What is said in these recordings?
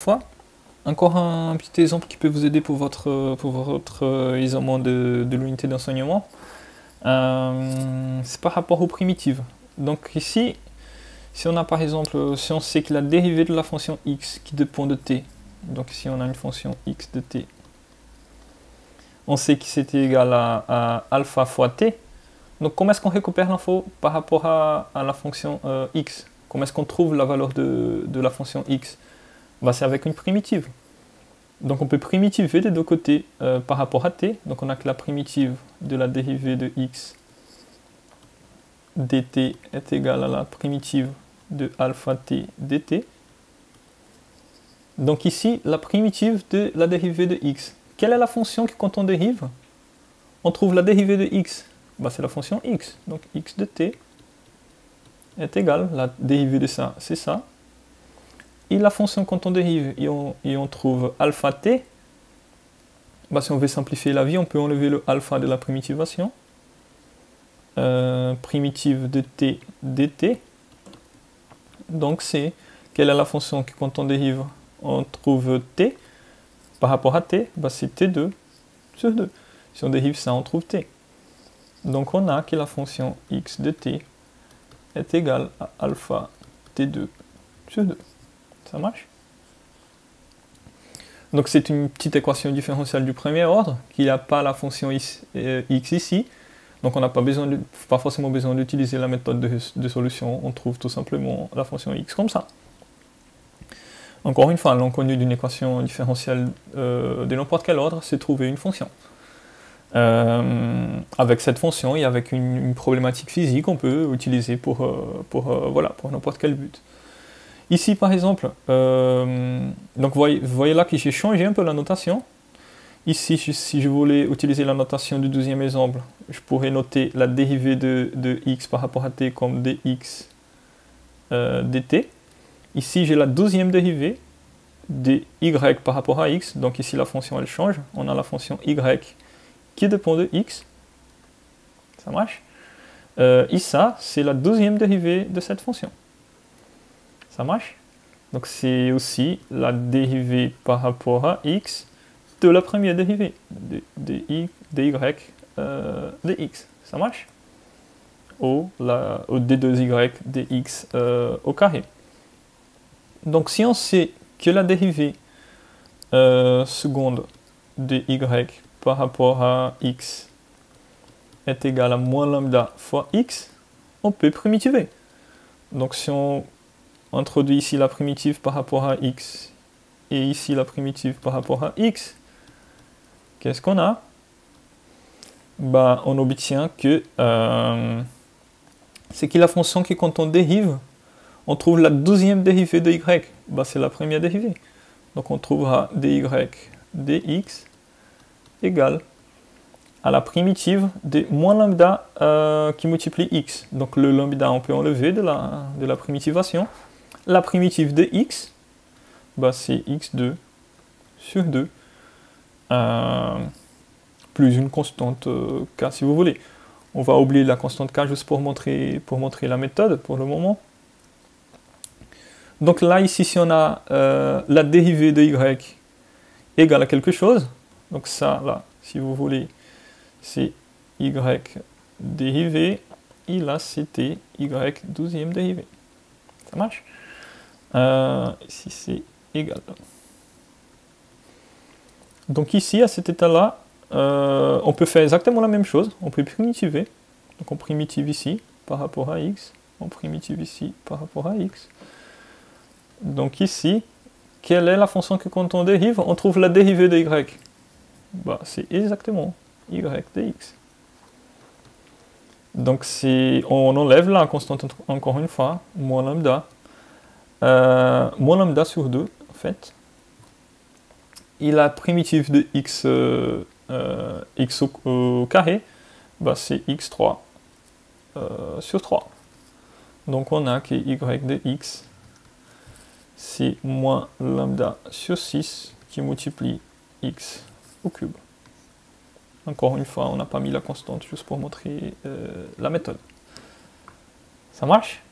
fois. Encore un petit exemple qui peut vous aider pour votre isolement de l'unité d'enseignement. C'est par rapport aux primitives. Donc ici, si on a par exemple, si on sait que la dérivée de la fonction x qui dépend de t, donc ici on a une fonction x de t, on sait que c'était égal à alpha fois t. Donc comment est-ce qu'on récupère l'info par rapport à la fonction x? Comment est-ce qu'on trouve la valeur de la fonction x? Bah, c'est avec une primitive. Donc on peut primitiver des deux côtés par rapport à t. Donc on a que la primitive de la dérivée de x dt est égale à la primitive de alpha t dt. Donc ici, la primitive de la dérivée de x. Quelle est la fonction que quand on dérive, on trouve la dérivée de x? Bah, c'est la fonction x. Donc x de t est égale, la dérivée de ça, c'est ça. Et la fonction quand on dérive et on trouve alpha t, bah, si on veut simplifier la vie, on peut enlever le alpha de la primitivation. Primitive de t dt. Donc c'est, quelle est la fonction que quand on dérive, on trouve t par rapport à t, bah, c'est t2 sur 2. Si on dérive ça, on trouve t. Donc on a que la fonction x de t est égale à alpha t2 sur 2. Ça marche? Donc c'est une petite équation différentielle du premier ordre, qui n'a pas la fonction x ici. Donc on n'a pas forcément besoin d'utiliser la méthode de solution, on trouve tout simplement la fonction x comme ça. Encore une fois, l'inconnu d'une équation différentielle de n'importe quel ordre, c'est trouver une fonction. Avec cette fonction et avec une problématique physique, on peut utiliser pour n'importe quel but. Ici, par exemple, donc vous voyez là que j'ai changé un peu la notation. Ici, si je voulais utiliser la notation du deuxième exemple, je pourrais noter la dérivée de x par rapport à t comme dx dt. Ici, j'ai la deuxième dérivée de y par rapport à x. Donc ici, la fonction, elle change. On a la fonction y qui dépend de x. Ça marche. Et ça, c'est la deuxième dérivée de cette fonction. Ça marche. Donc c'est aussi la dérivée par rapport à x de la première dérivée de y de x. Ça marche. Ou d2y dx au carré. Donc si on sait que la dérivée seconde de y par rapport à x est égale à moins lambda fois x, on peut primitiver. Donc si on introduit ici la primitive par rapport à x et ici la primitive par rapport à x, qu'est-ce qu'on a? Bah, on obtient que c'est que la fonction qui, quand on dérive, on trouve la deuxième dérivée de y. Bah, c'est la première dérivée. Donc on trouvera dy dx égale à la primitive de moins lambda qui multiplie x. Donc le lambda, on peut enlever de la primitivation. La primitive de x, bah, c'est x2 sur 2, plus une constante k si vous voulez. On va oublier la constante k juste pour montrer la méthode pour le moment. Donc là, ici, si on a la dérivée de y égale à quelque chose, donc ça, là, si vous voulez, c'est y dérivée, et là, c'était y douzième dérivée. Ça marche? Ici, c'est égal. Donc ici, à cet état-là, on peut faire exactement la même chose. On peut primitiver. Donc on primitive ici par rapport à x. On primitive ici par rapport à x. Donc ici, quelle est la fonction que quand on dérive, on trouve la dérivée de y? Bah, c'est exactement y dx. Donc on enlève la constante encore une fois, moins lambda. Moins lambda sur 2, en fait. Et la primitive de x, x au carré, bah, c'est x3 sur 3. Donc on a que y de x, c'est moins lambda sur 6 qui multiplie x au cube. Encore une fois, on n'a pas mis la constante juste pour montrer la méthode. Ça marche?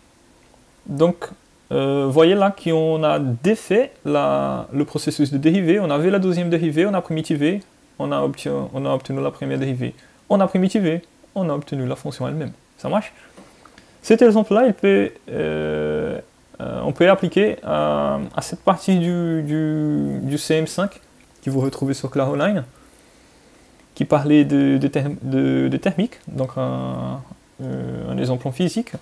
Donc voyez là qu'on a défait le processus de dérivée, on avait la deuxième dérivée, on a primitivé, on a obtenu la première dérivée. On a primitivé, on a obtenu la fonction elle-même. Ça marche? Cet exemple-là, on peut appliquer à cette partie du CM5 que vous retrouvez sur Claroline, qui parlait de thermique, donc un exemple en physique,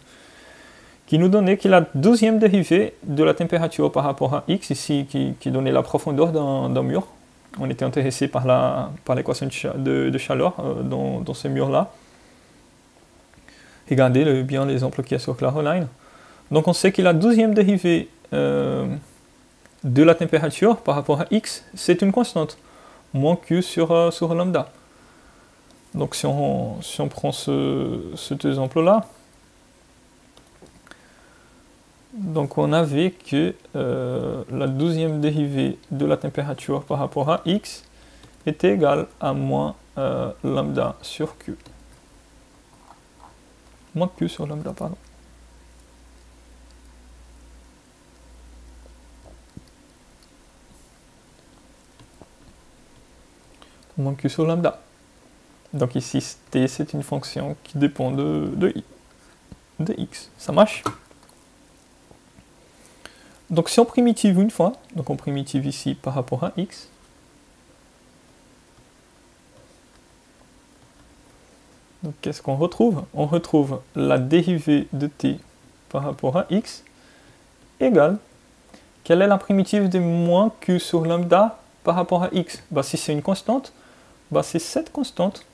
qui nous donnait que la deuxième dérivée de la température par rapport à x, ici, qui donnait la profondeur d'un mur. On était intéressé par l'équation de chaleur dans ce mur-là. Regardez bien l'exemple qu'il y a sur Claroline. Donc on sait que la deuxième dérivée de la température par rapport à x, c'est une constante, moins q sur lambda. Donc si on prend cet exemple-là, donc on avait que la deuxième dérivée de la température par rapport à x était égale à moins lambda sur q. Moins q sur lambda, pardon. Moins q sur lambda. Donc ici, t, c'est une fonction qui dépend de x. Ça marche? Donc si on primitive une fois, donc on primitive ici par rapport à x, donc qu'est-ce qu'on retrouve? On retrouve la dérivée de t par rapport à x égale, quelle est la primitive de moins q sur lambda par rapport à x? Bah, si c'est une constante, bah, c'est cette constante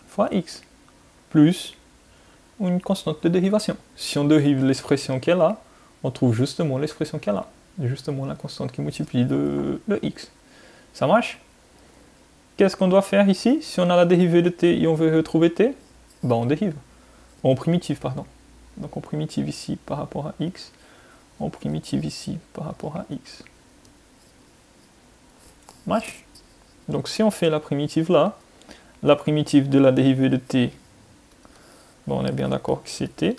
fois x, plus une constante de dérivation. Si on dérive l'expression qu'elle a, on trouve justement l'expression qu'elle a, justement la constante qui multiplie le x. Ça marche? Qu'est-ce qu'on doit faire ici? Si on a la dérivée de t et on veut retrouver t, ben on dérive. On primitive, pardon. Donc on primitive ici par rapport à x, on primitive ici par rapport à x. Marche? Donc si on fait la primitive là, la primitive de la dérivée de t, bon, on est bien d'accord que c'est t.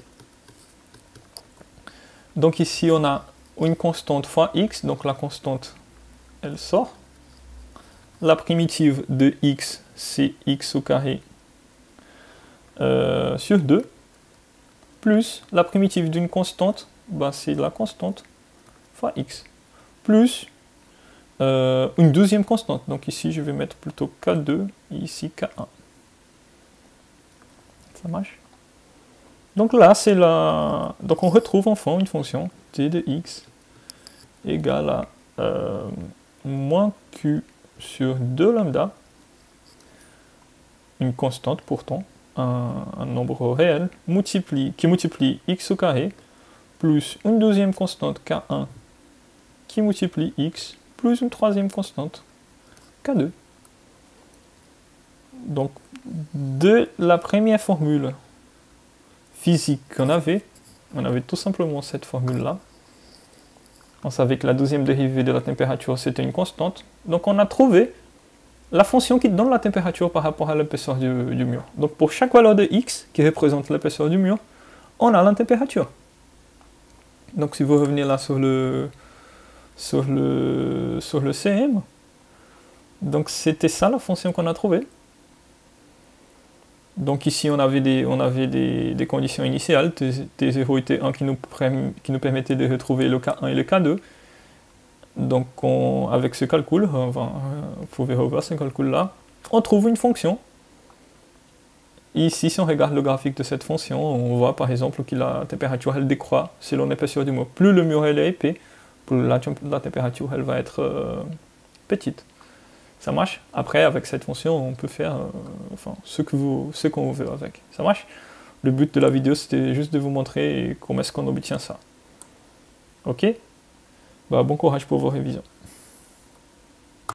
Donc ici on a une constante fois x, donc la constante elle sort. La primitive de x, c'est x au carré sur 2, plus la primitive d'une constante, ben c'est la constante fois x, plus une deuxième constante. Donc ici, je vais mettre plutôt K2 et ici K1. Ça marche? Donc là, c'est la... Donc on retrouve enfin une fonction t de x égale à moins q sur 2 lambda, une constante pourtant, un nombre réel, qui multiplie x au carré, plus une deuxième constante K1 qui multiplie x, plus une troisième constante, K2. Donc, de la première formule physique qu'on avait, on avait tout simplement cette formule-là. On savait que la deuxième dérivée de la température, c'était une constante. Donc, on a trouvé la fonction qui donne la température par rapport à l'épaisseur du mur. Donc, pour chaque valeur de x qui représente l'épaisseur du mur, on a la température. Donc, si vous revenez là sur le CM. Donc c'était ça la fonction qu'on a trouvée. Donc ici on avait des conditions initiales, T0 et T1 qui nous permettaient de retrouver le K1 et le K2. Donc avec ce calcul, vous pouvez revoir ce calcul-là, on trouve une fonction. Et ici, si on regarde le graphique de cette fonction, on voit par exemple que la température elle décroît selon l'épaisseur du mur. Plus le mur elle est épais, plus la température elle va être petite. Ça marche? Après, avec cette fonction, on peut faire ce qu'on veut avec. Ça marche? Le but de la vidéo, c'était juste de vous montrer comment est-ce qu'on obtient ça. Ok? Bah, bon courage pour vos révisions.